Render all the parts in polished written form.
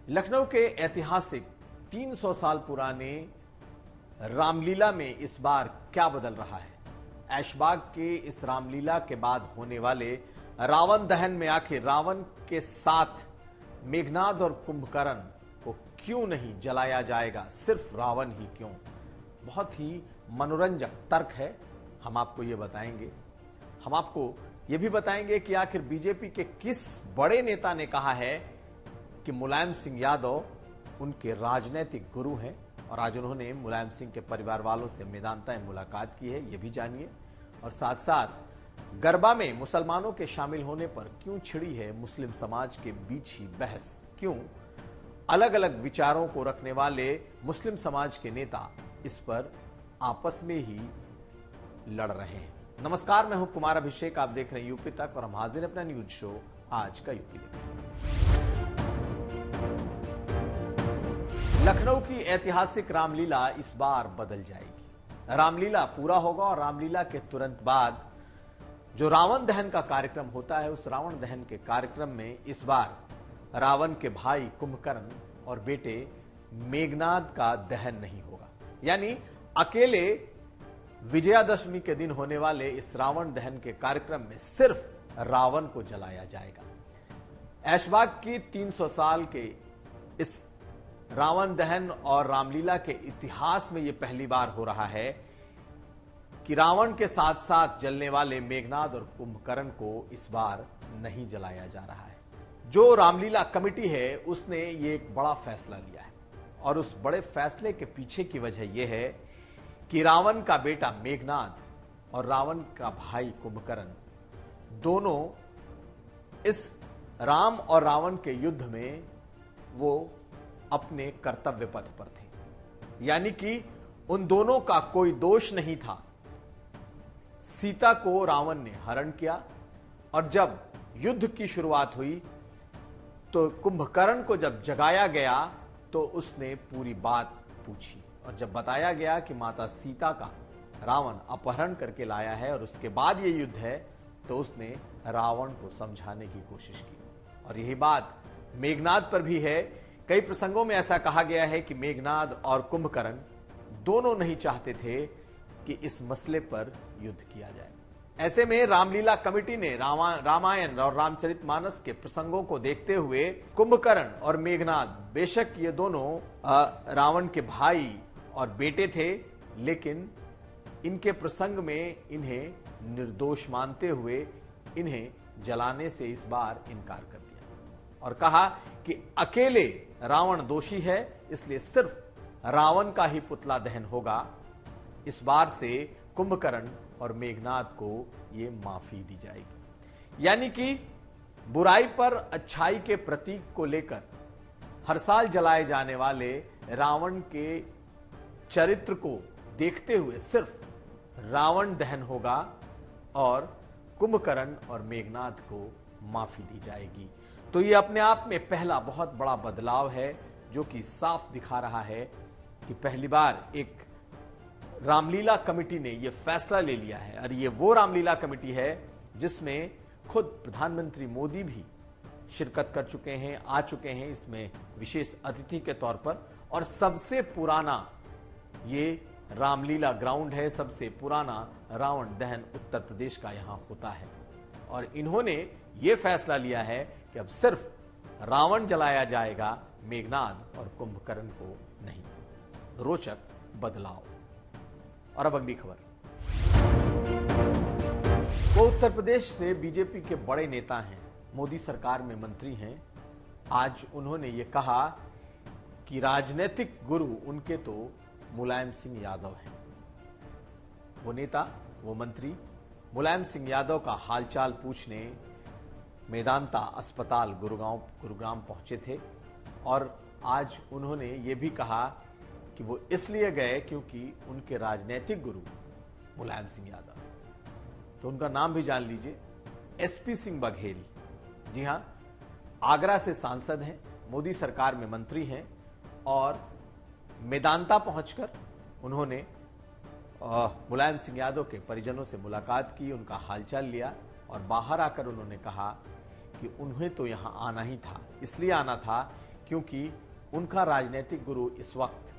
लखनऊ के ऐतिहासिक 300 साल पुराने रामलीला में इस बार क्या बदल रहा है? ऐशबाग के इस रामलीला के बाद होने वाले रावण दहन में आखिर रावण के साथ मेघनाद और कुंभकर्ण को क्यों नहीं जलाया जाएगा? सिर्फ रावण ही क्यों? बहुत ही मनोरंजक तर्क है, हम आपको ये बताएंगे। हम आपको ये भी बताएंगे कि आखिर बीजेपी के किस बड़े नेता ने कहा है कि मुलायम सिंह यादव उनके राजनीतिक गुरु हैं, और आज उन्होंने मुलायम सिंह के परिवार वालों से मेदांता मुलाकात की है, ये भी जानिए। और साथ साथ गरबा में मुसलमानों के शामिल होने पर क्यों छिड़ी है मुस्लिम समाज के बीच ही बहस? क्यों अलग अलग विचारों को रखने वाले मुस्लिम समाज के नेता इस पर आपस में ही लड़ रहे हैं? नमस्कार, मैं हूं कुमार अभिषेक, आप देख रहे हैं यूपी तक और हम हाजिर हैं अपना न्यूज शो आज का यूपी तक। लखनऊ की ऐतिहासिक रामलीला इस बार बदल जाएगी। रामलीला पूरा होगा और रामलीला के तुरंत बाद जो रावण दहन का कार्यक्रम होता है, उस रावण दहन के कार्यक्रम में इस बार रावण के भाई कुंभकर्ण और बेटे मेघनाद का दहन नहीं होगा। यानी अकेले विजयादशमी के दिन होने वाले इस रावण दहन के कार्यक्रम में सिर्फ रावण को जलाया जाएगा। ऐशबाग की 300 साल के इस रावण दहन और रामलीला के इतिहास में यह पहली बार हो रहा है कि रावण के साथ साथ जलने वाले मेघनाद और कुंभकर्ण को इस बार नहीं जलाया जा रहा है। जो रामलीला कमेटी है उसने ये एक बड़ा फैसला लिया है, और उस बड़े फैसले के पीछे की वजह यह है कि रावण का बेटा मेघनाद और रावण का भाई कुंभकर्ण दोनों इस राम और रावण के युद्ध में वो अपने कर्तव्य पथ पर थे। यानी कि उन दोनों का कोई दोष नहीं था। सीता को रावण ने हरण किया, और जब युद्ध की शुरुआत हुई तो कुंभकर्ण को जब जगाया गया तो उसने पूरी बात पूछी, और जब बताया गया कि माता सीता का रावण अपहरण करके लाया है और उसके बाद ये युद्ध है, तो उसने रावण को समझाने की कोशिश की। और यही बात मेघनाद पर भी है। कई प्रसंगों में ऐसा कहा गया है कि मेघनाद और कुंभकर्ण दोनों नहीं चाहते थे कि इस मसले पर युद्ध किया जाए। ऐसे में रामलीला कमेटी ने रामायण और रामचरितमानस के प्रसंगों को देखते हुए कुंभकर्ण और मेघनाद, बेशक ये दोनों रावण के भाई और बेटे थे, लेकिन इनके प्रसंग में इन्हें निर्दोष मानते हुए इन्हें जलाने से इस बार इनकार कर दिया और कहा कि अकेले रावण दोषी है, इसलिए सिर्फ रावण का ही पुतला दहन होगा। इस बार से कुंभकर्ण और मेघनाद को ये माफी दी जाएगी। यानी कि बुराई पर अच्छाई के प्रतीक को लेकर हर साल जलाए जाने वाले रावण के चरित्र को देखते हुए सिर्फ रावण दहन होगा और कुंभकर्ण और मेघनाद को माफी दी जाएगी। तो ये अपने आप में पहला बहुत बड़ा बदलाव है, जो कि साफ दिखा रहा है कि पहली बार एक रामलीला कमेटी ने यह फैसला ले लिया है। और ये वो रामलीला कमेटी है जिसमें खुद प्रधानमंत्री मोदी भी शिरकत कर चुके हैं, आ चुके हैं इसमें विशेष अतिथि के तौर पर। और सबसे पुराना ये रामलीला ग्राउंड है, सबसे पुराना रावण दहन उत्तर प्रदेश का यहां होता है। और इन्होंने ये फैसला लिया है कि अब सिर्फ रावण जलाया जाएगा, मेघनाद और कुंभकर्ण को नहीं। रोचक बदलाव। और अब अगली खबर। वो उत्तर प्रदेश से बीजेपी के बड़े नेता हैं, मोदी सरकार में मंत्री हैं। आज उन्होंने ये कहा कि राजनीतिक गुरु उनके तो मुलायम सिंह यादव हैं। वो नेता, वो मंत्री मुलायम सिंह यादव का हालचाल पूछने मेदांता अस्पताल गुरुग्राम पहुंचे थे, और आज उन्होंने ये भी कहा कि वो इसलिए गए क्योंकि उनके राजनीतिक गुरु मुलायम सिंह यादव, तो उनका नाम भी जान लीजिए, एसपी सिंह बघेल। जी हां, आगरा से सांसद हैं, मोदी सरकार में मंत्री हैं, और मेदांता पहुंचकर उन्होंने मुलायम सिंह यादव के परिजनों से मुलाकात की, उनका हालचाल लिया, और बाहर आकर उन्होंने कहा कि उन्हें तो यहां आना ही था, इसलिए आना था क्योंकि उनका राजनीतिक गुरु इस वक्त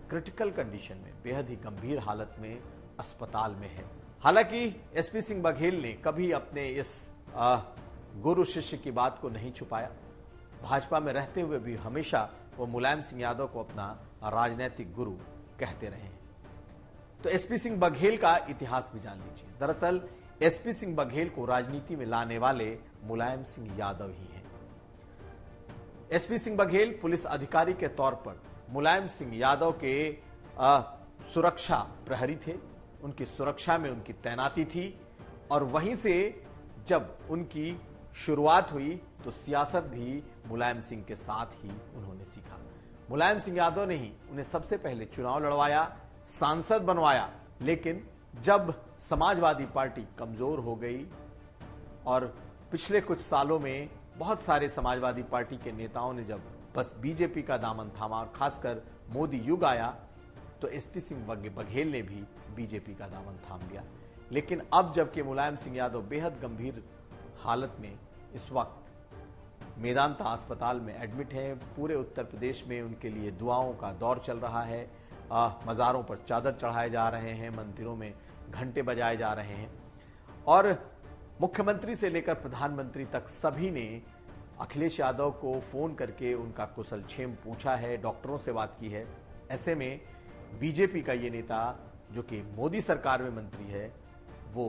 क्रिटिकल कंडीशन में, बेहद ही गंभीर हालत में अस्पताल में है। हालांकि एसपी सिंह बघेल ने कभी अपने इस गुरु शिष्य की बात को नहीं छुपाया। भाजपा में रहते हुए भी हमेशा वो मुलायम सिंह यादव को अपना राजनीतिक गुरु कहते रहे हैं। तो एसपी सिंह बघेल का इतिहास भी जान लीजिए। दरअसल एसपी सिंह बघेल को राजनीति में लाने वाले मुलायम सिंह यादव ही हैं। एसपी सिंह बघेल पुलिस अधिकारी के तौर पर मुलायम सिंह यादव के सुरक्षा प्रहरी थे। उनकी सुरक्षा में उनकी तैनाती थी और वहीं से जब उनकी शुरुआत हुई तो सियासत भी मुलायम सिंह के साथ ही उन्होंने सीखा। मुलायम सिंह यादव ने ही उन्हें सबसे पहले चुनाव लड़वाया, सांसद बनवाया। लेकिन जब समाजवादी पार्टी कमजोर हो गई और पिछले कुछ सालों में बहुत सारे समाजवादी पार्टी के नेताओं ने जब बस बीजेपी का दामन थामा और खासकर मोदी युग आया तो एसपी सिंह बघेल ने भी बीजेपी का दामन थाम लिया। लेकिन अब जबकि मुलायम सिंह यादव बेहद गंभीर हालत में इस वक्त मेदांता अस्पताल में एडमिट है, पूरे उत्तर प्रदेश में उनके लिए दुआओं का दौर चल रहा है। मज़ारों पर चादर चढ़ाए जा रहे हैं, मंदिरों में घंटे बजाए जा रहे हैं और मुख्यमंत्री से लेकर प्रधानमंत्री तक सभी ने अखिलेश यादव को फोन करके उनका कुशलक्षेम पूछा है, डॉक्टरों से बात की है। ऐसे में बीजेपी का ये नेता जो कि मोदी सरकार में मंत्री है, वो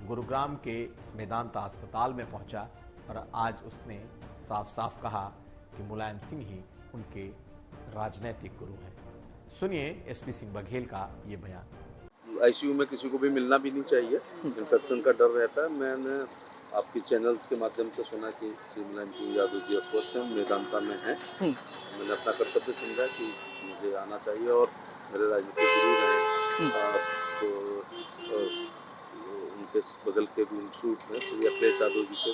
गुरुग्राम के इस मेदांता अस्पताल में पहुंचा और आज उसने साफ साफ कहा कि मुलायम सिंह ही उनके राजनीतिक गुरु हैं। सुनिए एसपी सिंह बघेल का ये बयान। आईसीयू में किसी को भी मिलना भी नहीं चाहिए, इन्फेक्शन का डर रहता है। मैंने आपकी चैनल्स के माध्यम से सुना कि श्री मुलायम सिंह यादव जी अस्वस्थ हैं, मेदांता में हैं। मैंने अपना कर्तव्य समझा कि मुझे आना चाहिए और मेरे राजनीतिक गुरु रहे तो उनके बगल के इंस्टीट्यूट में श्री अखिलेश यादव जी से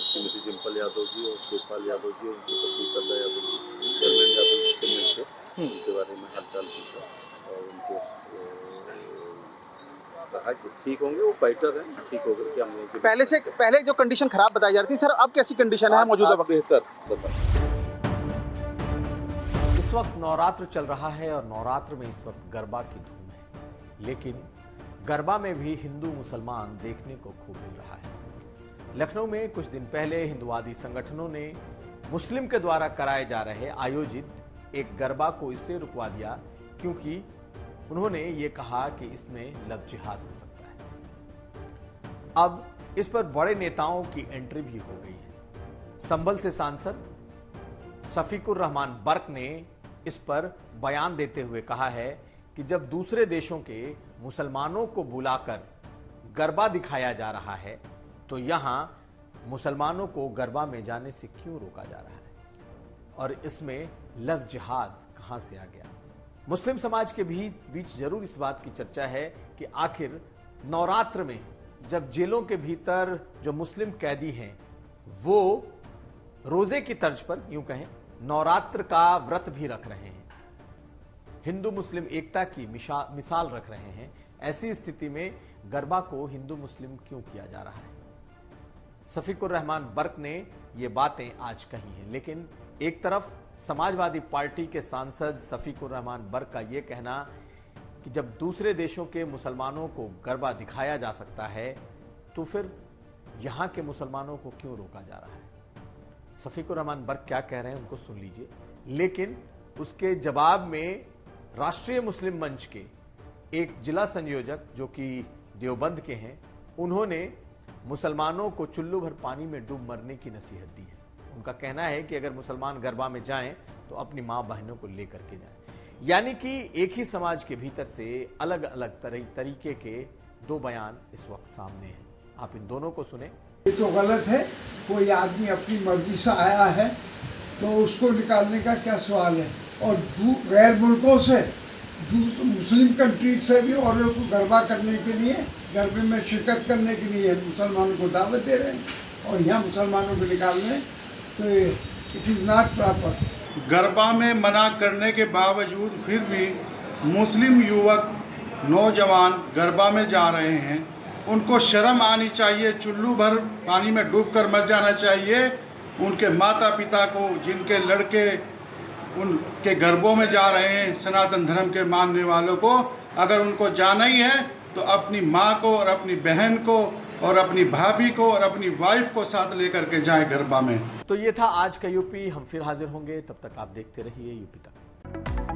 श्रीमती डिम्पल यादव जी और शिवपाल यादव जी और उनकी पत्नी श्रद्धा यादव जी, धर्मेंद्र यादव जी से मिलकर उनके बारे में हालचाल पूछा और उनको कहा कि ठीक होंगे, वो फाइटर हैं, ठीक होकर के हमने पहले जो कंडीशन खराब बताई जा रही थी सर, अब कैसी कंडीशन है मौजूदा वक्त? बेहतर बताइए। इस वक्त नवरात्र चल रहा है और नवरात्र में इस वक्त गरबा की धूम है, लेकिन गरबा में भी हिंदू मुसलमान देखने को खूब मिल रहा है। लखनऊ में कुछ दिन पहले हिंदुवादी संगठनों ने मुस्लिम के द्वारा कराए जा रहे आयोजित एक गरबा को इसलिए रुकवा दिया क्योंकि उन्होंने ये कहा कि इसमें लव जिहाद हो सकता है। अब इस पर बड़े नेताओं की एंट्री भी हो गई है। संभल से सांसद शफीकुर रहमान बर्क ने इस पर बयान देते हुए कहा है कि जब दूसरे देशों के मुसलमानों को बुलाकर गरबा दिखाया जा रहा है तो यहां मुसलमानों को गरबा में जाने से क्यों रोका जा रहा है और इसमें लव जिहाद कहां से आ गया। मुस्लिम समाज के बीच जरूर इस बात की चर्चा है कि आखिर नवरात्र में जब जेलों के भीतर जो मुस्लिम कैदी हैं वो रोजे की तर्ज पर यूं कहें नवरात्र का व्रत भी रख रहे हैं, हिंदू मुस्लिम एकता की मिसाल रख रहे हैं, ऐसी स्थिति में गरबा को हिंदू मुस्लिम क्यों किया जा रहा है। शफीकुर रहमान बर्क ने ये बातें आज कही हैं, लेकिन एक तरफ समाजवादी पार्टी के सांसद शफीकुर रहमान बर्क का यह कहना कि जब दूसरे देशों के मुसलमानों को गरबा दिखाया जा सकता है तो फिर यहां के मुसलमानों को क्यों रोका जा रहा है। शफीकुर रहमान बर्क क्या कह रहे हैं उनको सुन लीजिए। लेकिन उसके जवाब में राष्ट्रीय मुस्लिम मंच के एक जिला संयोजक जो कि देवबंद के हैं, उन्होंने मुसलमानों को चुल्लू भर पानी में डूब मरने की नसीहत दी है। उनका कहना है कि अगर मुसलमान गरबा में जाएं तो अपनी मां बहनों को लेकर के जाएं। यानी कि एक ही समाज के भीतर से अलग अलग तरीके के दो बयान इस वक्त सामने हैं। आप इन दोनों को सुने। ये तो गलत है, कोई आदमी अपनी मर्जी से आया है तो उसको निकालने का क्या सवाल है। और गैर मुल्कों से मुस्लिम कंट्रीज से भी औरों को गरबा करने के लिए, गरबे में शिरकत करने के लिए मुसलमानों को दावत दे रहे हैं और यहाँ मुसलमानों को निकालने, तो it is not proper. Garba में मना करने के बावजूद फिर भी मुस्लिम युवक नौजवान गरबा में जा रहे हैं, उनको शर्म आनी चाहिए। चुल्लू भर पानी में डूबकर मर जाना चाहिए उनके माता पिता को, जिनके लड़के उनके गर्भों में जा रहे हैं, सनातन धर्म के मानने वालों को, अगर उनको जाना ही है तो अपनी माँ को और अपनी बहन को और अपनी भाभी को और अपनी वाइफ को साथ लेकर के जाएं गरबा में। तो ये था आज का यूपी। हम फिर हाजिर होंगे, तब तक आप देखते रहिए यूपी तक।